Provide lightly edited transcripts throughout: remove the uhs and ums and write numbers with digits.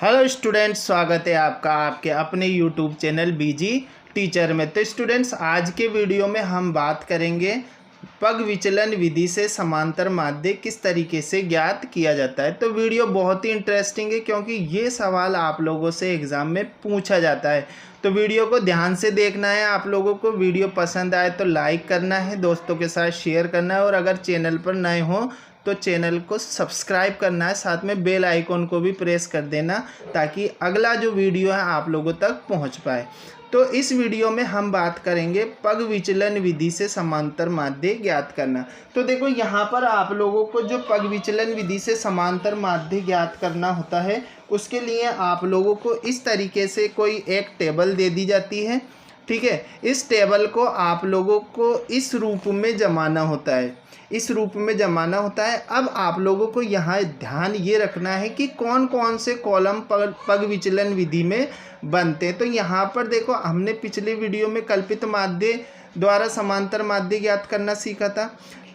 Hello students, स्वागत है आपका आपके अपने यूट्यूब चैनल बीजी टीचर में। तो स्टूडेंट्स, आज के वीडियो में हम बात करेंगे पग विचलन विधि से समांतर माध्य किस तरीके से ज्ञात किया जाता है। तो वीडियो बहुत ही इंटरेस्टिंग है क्योंकि ये सवाल आप लोगों से एग्ज़ाम में पूछा जाता है। तो वीडियो को ध्यान से देखना है। आप लोगों को वीडियो पसंद आए तो लाइक करना है, दोस्तों के साथ शेयर करना है और अगर चैनल पर नए हो तो चैनल को सब्सक्राइब करना है, साथ में बेल आइकॉन को भी प्रेस कर देना ताकि अगला जो वीडियो है आप लोगों तक पहुंच पाए। तो इस वीडियो में हम बात करेंगे पग विचलन विधि से समांतर माध्य ज्ञात करना। तो देखो, यहाँ पर आप लोगों को जो पग विचलन विधि से समांतर माध्य ज्ञात करना होता है उसके लिए आप लोगों को इस तरीके से कोई एक टेबल दे दी जाती है। ठीक है, इस टेबल को आप लोगों को इस रूप में जमाना होता है, इस रूप में जमाना होता है। अब आप लोगों को यहाँ ध्यान ये रखना है कि कौन कौन से कॉलम पग विचलन विधि में बनते हैं। तो यहाँ पर देखो, हमने पिछले वीडियो में कल्पित माध्य द्वारा समांतर माध्य ज्ञात करना सीखा था,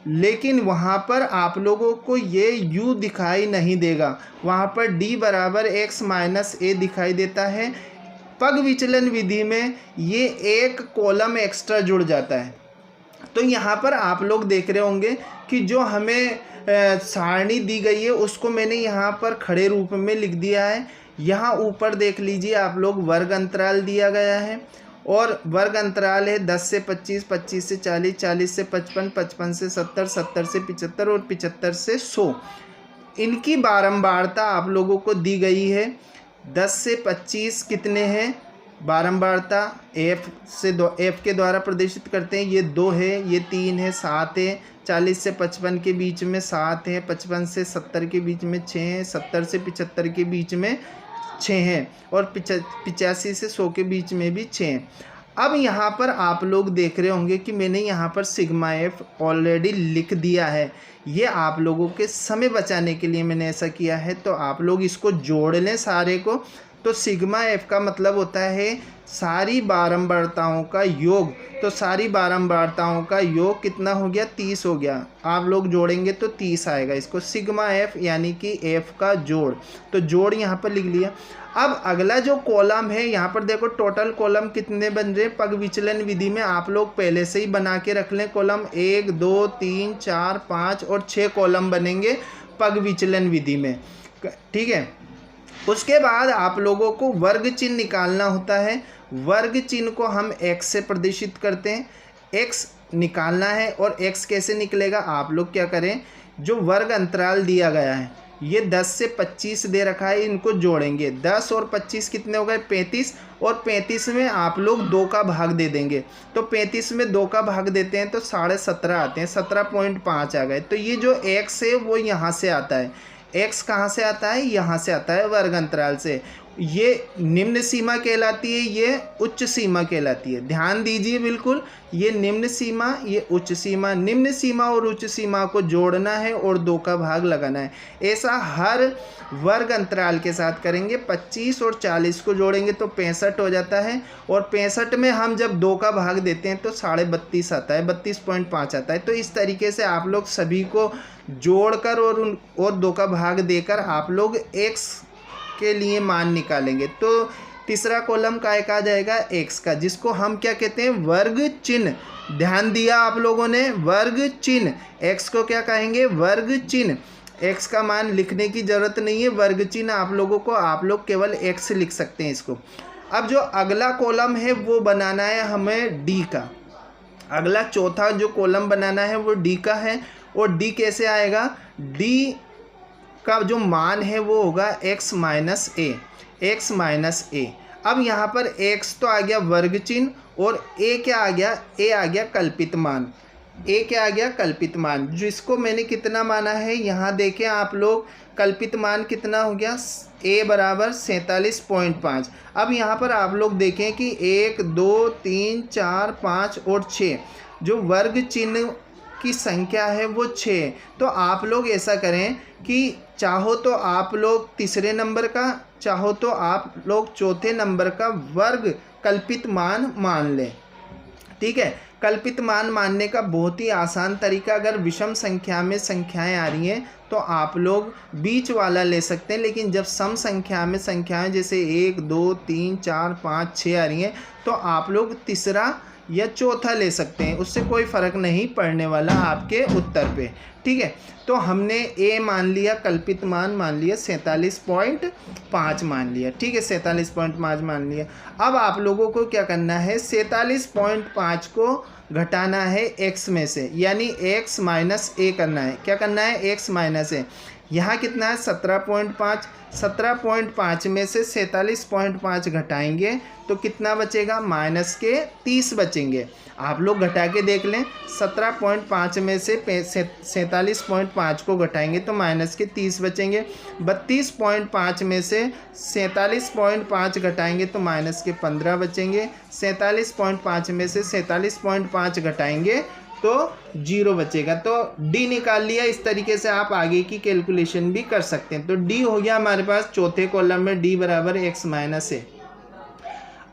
लेकिन वहाँ पर आप लोगों को ये u दिखाई नहीं देगा, वहाँ पर d बराबर x माइनस a दिखाई देता है। पग विचलन विधि में ये एक कॉलम एक्स्ट्रा जुड़ जाता है। तो यहाँ पर आप लोग देख रहे होंगे कि जो हमें सारणी दी गई है उसको मैंने यहाँ पर खड़े रूप में लिख दिया है। यहाँ ऊपर देख लीजिए आप लोग, वर्ग अंतराल दिया गया है और वर्ग अंतराल है 10 से 25, 25 से 40, 40 से 55, 55 से 70, 70 से 75 और 75 से 100। इनकी बारंबारता आप लोगों को दी गई है। 10 से 25 कितने हैं, बारंबारता f के द्वारा प्रदर्शित करते हैं। ये 2 है, ये 3 है, 7 है। 40 से 55 के बीच में 7 है, 55 से 70 के बीच में 6 है, 70 से 75 के बीच में 6 है और 85 से 100 के बीच में भी 6 है। अब यहाँ पर आप लोग देख रहे होंगे कि मैंने यहाँ पर सिग्मा एफ ऑलरेडी लिख दिया है। ये आप लोगों के समय बचाने के लिए मैंने ऐसा किया है। तो आप लोग इसको जोड़ लें सारे को। तो सिग्मा एफ का मतलब होता है सारी बारंबारताओं का योग। तो सारी बारंबारताओं का योग कितना हो गया, 30 हो गया। आप लोग जोड़ेंगे तो 30 आएगा। इसको सिग्मा एफ यानी कि एफ का जोड़, तो जोड़ यहाँ पर लिख लिया। अब अगला जो कॉलम है, यहाँ पर देखो टोटल कॉलम कितने बन रहे हैं पग विचलन विधि में। आप लोग पहले से ही बना के रख लें कॉलम। 1 2 3 4 5 और 6 कॉलम बनेंगे पग विचलन विधि में। ठीक है, उसके बाद आप लोगों को वर्ग चिन्ह निकालना होता है। वर्ग चिन्ह को हम x से प्रदर्शित करते हैं। x निकालना है और x कैसे निकलेगा, आप लोग क्या करें, जो वर्ग अंतराल दिया गया है ये 10 से 25 दे रखा है, इनको जोड़ेंगे। 10 और 25 कितने हो गए, 35। और 35 में आप लोग 2 का भाग दे देंगे। तो 35 में 2 का भाग देते हैं तो 17.5 आते हैं, 17.5 आ गए। तो ये जो x है वो यहाँ से आता है। x कहाँ से आता है, यहाँ से आता है वर्ग अंतराल से। ये निम्न सीमा कहलाती है, ये उच्च सीमा कहलाती है। ध्यान दीजिए बिल्कुल, ये निम्न सीमा, ये उच्च सीमा। निम्न सीमा और उच्च सीमा को जोड़ना है और 2 का भाग लगाना है। ऐसा हर वर्ग अंतराल के साथ करेंगे। 25 और 40 को जोड़ेंगे तो 65 हो जाता है और 65 में हम जब 2 का भाग देते हैं तो 32.5 आता है, 32.5 आता है। तो इस तरीके से आप लोग सभी को जोड़कर और 2 का भाग देकर आप लोग x के लिए मान निकालेंगे। तो तीसरा कॉलम काय का आ जाएगा, x का, जिसको हम क्या कहते हैं, वर्ग चिन्ह। ध्यान दिया आप लोगों ने, वर्ग चिन्ह। x को क्या कहेंगे, वर्ग चिन्ह। x का मान लिखने की ज़रूरत नहीं है, वर्ग चिन्ह आप लोगों को, आप लोग केवल x लिख सकते हैं इसको। अब जो अगला कॉलम है वो बनाना है हमें d का। अगला चौथा जो कॉलम बनाना है वो d का है। और d कैसे आएगा, d का जो मान है वो होगा x माइनस ए, x माइनस ए। अब यहाँ पर x तो आ गया वर्ग चिन्ह और a क्या आ गया, a आ गया कल्पित मान। a क्या आ गया, कल्पित मान, जिसको मैंने कितना माना है, यहाँ देखें आप लोग, कल्पित मान कितना हो गया, a बराबर 47.5। अब यहाँ पर आप लोग देखें कि 1 2 3 4 5 और 6 जो वर्ग चिन्ह की संख्या है वो 6। तो आप लोग ऐसा करें कि चाहो तो आप लोग तीसरे नंबर का, चाहो तो आप लोग चौथे नंबर का वर्ग कल्पित मान मान लें। ठीक है। कल्पित मान मानने का बहुत ही आसान तरीका, अगर विषम संख्या में संख्याएं आ रही हैं तो आप लोग बीच वाला ले सकते हैं, लेकिन जब सम संख्या में संख्याएं जैसे 1 2 3 4 5 6 आ रही हैं तो आप लोग तीसरा या चौथा ले सकते हैं, उससे कोई फ़र्क नहीं पड़ने वाला आपके उत्तर पे। ठीक है, तो हमने ए मान लिया, कल्पित मान मान लिया 47.5 मान लिया। ठीक है, 47.5 मान लिया। अब आप लोगों को क्या करना है, 47.5 को घटाना है x में से, यानी x माइनस a करना है। क्या करना है, x माइनस a। यहाँ कितना है 17.5, 17.5 में से 47.5 घटाएंगे तो कितना बचेगा, माइनस के 30 बचेंगे। आप लोग घटा के देख लें, 17.5 में से 47.5 को घटाएंगे तो माइनस के 30 बचेंगे। 32.5 में से 47.5 घटाएंगे तो माइनस के 15 बचेंगे। 47.5 में से 47.5 घटाएंगे तो 0 बचेगा। तो डी निकाल लिया। इस तरीके से आप आगे की कैलकुलेशन भी कर सकते हैं। तो डी हो गया हमारे पास चौथे कॉलम में, डी बराबर x माइनस ए।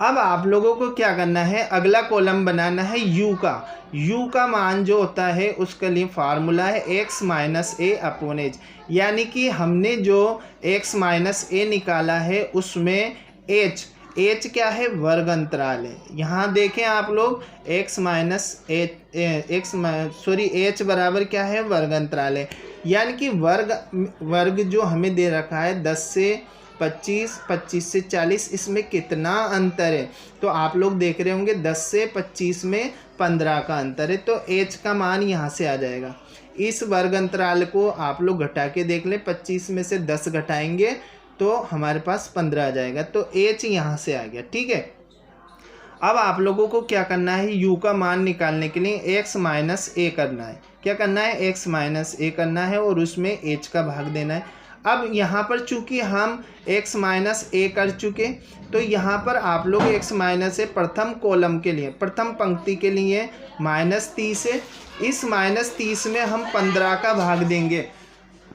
अब आप लोगों को क्या करना है, अगला कॉलम बनाना है u का। u का मान जो होता है उसके लिए फार्मूला है x माइनस ए अपॉन एच, यानी कि हमने जो x माइनस ए निकाला है उसमें h क्या है, वर्ग अंतराल है। यहाँ देखें आप लोग x माइनस h बराबर क्या है, वर्ग अंतराल है, यानी कि वर्ग जो हमें दे रखा है 10 से 25, 25 से 40, इसमें कितना अंतर है तो आप लोग देख रहे होंगे 10 से 25 में 15 का अंतर है। तो h का मान यहाँ से आ जाएगा। इस वर्ग अंतराल को आप लोग घटा के देख लें, 25 में से 10 घटाएंगे तो हमारे पास 15 आ जाएगा। तो h यहाँ से आ गया। ठीक है, अब आप लोगों को क्या करना है, u का मान निकालने के लिए x माइनस ए करना है। क्या करना है, x माइनस ए करना है और उसमें h का भाग देना है। अब यहाँ पर चूंकि हम x माइनस ए कर चुके तो यहाँ पर आप लोग x माइनस ए प्रथम कॉलम के लिए, प्रथम पंक्ति के लिए -30 है। इस -30 में हम 15 का भाग देंगे,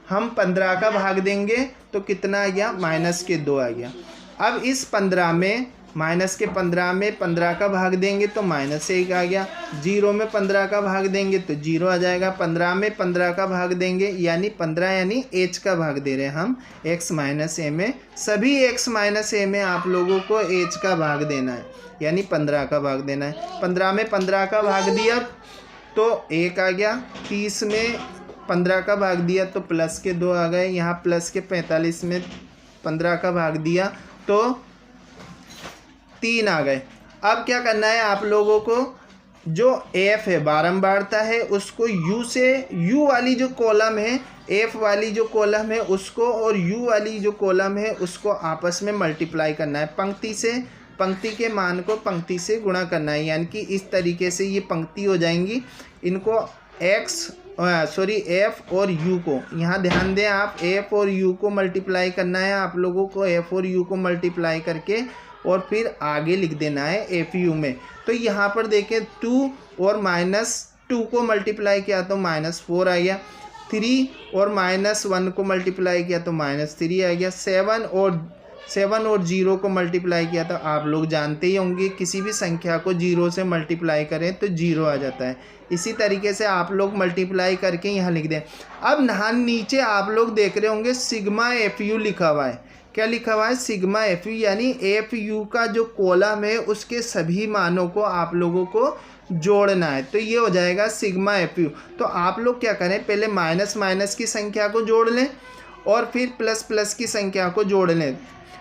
हम 15 का भाग देंगे तो कितना आ गया, -2 आ गया। अब इस 15 में, -15 में 15 का भाग देंगे तो -1 आ गया। 0 में 15 का भाग देंगे तो 0 आ जाएगा। 15 में 15 का भाग देंगे यानी 15, यानी h का भाग दे रहे हैं हम x माइनस ए में। सभी x माइनस ए में आप लोगों को h का भाग देना है, यानी 15 का भाग देना है। 15 में 15 का भाग दिया तो 1 आ गया। 30 में 15 का भाग दिया तो प्लस के 2 आ गए। यहाँ प्लस के 45 में 15 का भाग दिया तो 3 आ गए। अब क्या करना है आप लोगों को, जो f है बारंबारता है उसको u से, u वाली जो कॉलम है, f वाली जो कॉलम है उसको और u वाली जो कॉलम है उसको आपस में मल्टीप्लाई करना है। पंक्ति से, पंक्ति के मान को पंक्ति से गुणा करना है, यानी कि इस तरीके से ये पंक्ति हो जाएंगी। इनको f और u को, यहाँ ध्यान दें आप, f और u को मल्टीप्लाई करना है आप लोगों को। f और u को मल्टीप्लाई करके और फिर आगे लिख देना है FU में। तो यहाँ पर देखें 2 और -2 को मल्टीप्लाई किया तो -4 आ गया। 3 और -1 को मल्टीप्लाई किया तो -3 आ गया। 7 और 0 को मल्टीप्लाई किया तो आप लोग जानते ही होंगे, किसी भी संख्या को 0 से मल्टीप्लाई करें तो 0 आ जाता है। इसी तरीके से आप लोग मल्टीप्लाई करके यहाँ लिख दें। अब नीचे आप लोग देख रहे होंगे सिग्मा FU लिखा हुआ है। क्या लिखा हुआ है, सिग्मा FU, यानी FU का जो कॉलम है उसके सभी मानों को आप लोगों को जोड़ना है। तो ये हो जाएगा सिग्मा FU। तो आप लोग क्या करें, पहले माइनस की संख्या को जोड़ लें और फिर प्लस की संख्या को जोड़ लें।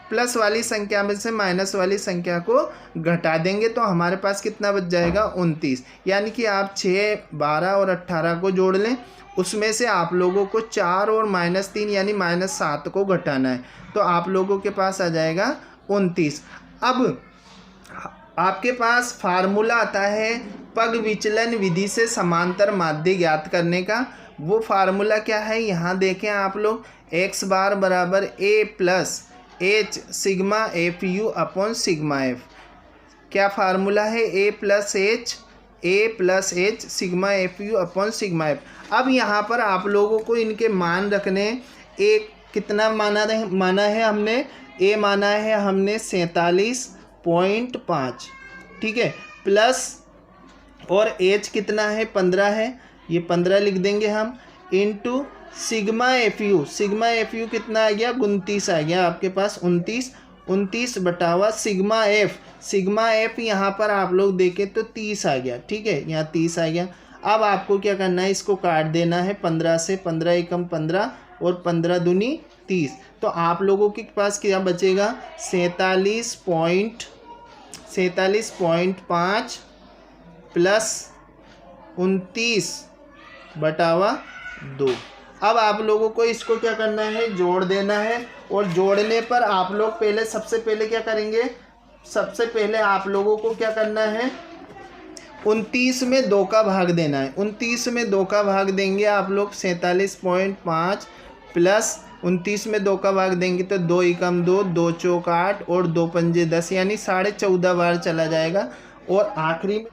प्लस वाली संख्या में से माइनस वाली संख्या को घटा देंगे तो हमारे पास कितना बच जाएगा, 29। यानी कि आप 6, 12 और 18 को जोड़ लें, उसमें से आप लोगों को 4 और -3 यानी -7 को घटाना है तो आप लोगों के पास आ जाएगा 29। अब आपके पास फार्मूला आता है पग विचलन विधि से समांतर माध्य ज्ञात करने का। वो फार्मूला क्या है, यहाँ देखें आप लोग, x बार बराबर a plus h sigma FU upon sigma f। क्या फार्मूला है, a plus h sigma FU upon sigma f। अब यहाँ पर आप लोगों को इनके मान रखने, एक कितना माना है हमने, a माना है हमने 47.5, ठीक है, प्लस और एच कितना है 15 है, ये 15 लिख देंगे हम, into sigma F you, sigma F you कितना आ गया 29 आ गया आपके पास, 29 बटावा सिग्मा एफ यहाँ पर आप लोग देखें तो 30 आ गया, ठीक है, यहाँ 30 आ गया। अब आपको क्या करना है, इसको काट देना है 15 से, 15 एकम 15 और 15 दूनी 30, तो आप लोगों के पास क्या बचेगा 47.5 प्लस 29/2। अब आप लोगों को इसको क्या करना है, जोड़ देना है, और जोड़ने पर आप लोग सबसे पहले क्या करेंगे, सबसे पहले आप लोगों को क्या करना है 29 में 2 का भाग देना है, 29 में 2 का भाग देंगे आप लोग, 47.5 प्लस 29 में 2 का भाग देंगे तो 2 एकम 2, 2 चौक 8 और 2 पंजे 10, यानी 14.5 बार चला जाएगा। और आखिरी में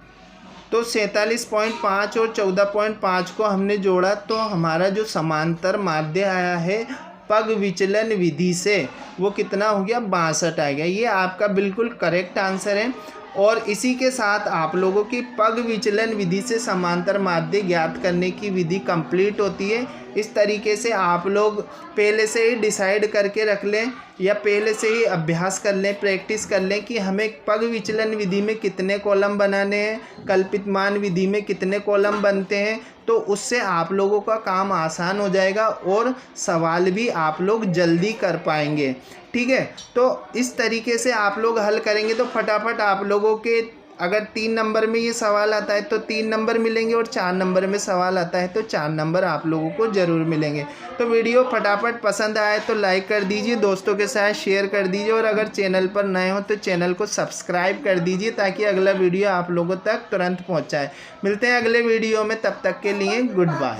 तो 47.5 और 14.5 को हमने जोड़ा तो हमारा जो समांतर माध्य आया है पग विचलन विधि से वो कितना हो गया 62 आ गया। ये आपका बिल्कुल करेक्ट आंसर है। और इसी के साथ आप लोगों की पग विचलन विधि से समांतर माध्य ज्ञात करने की विधि कंप्लीट होती है। इस तरीके से आप लोग पहले से ही डिसाइड करके रख लें या पहले से ही अभ्यास कर लें, प्रैक्टिस कर लें कि हमें पग विचलन विधि में कितने कॉलम बनाने हैं, कल्पित मान विधि में कितने कॉलम बनते हैं, तो उससे आप लोगों का काम आसान हो जाएगा और सवाल भी आप लोग जल्दी कर पाएंगे। ठीक है, तो इस तरीके से आप लोग हल करेंगे तो फटाफट आप लोगों के अगर 3 नंबर में ये सवाल आता है तो 3 नंबर मिलेंगे और 4 नंबर में सवाल आता है तो 4 नंबर आप लोगों को ज़रूर मिलेंगे। तो वीडियो फटाफट पसंद आए तो लाइक कर दीजिए, दोस्तों के साथ शेयर कर दीजिए, और अगर चैनल पर नए हो तो चैनल को सब्सक्राइब कर दीजिए ताकि अगला वीडियो आप लोगों तक तुरंत पहुँचाए। मिलते हैं अगले वीडियो में, तब तक के लिए गुड बाय।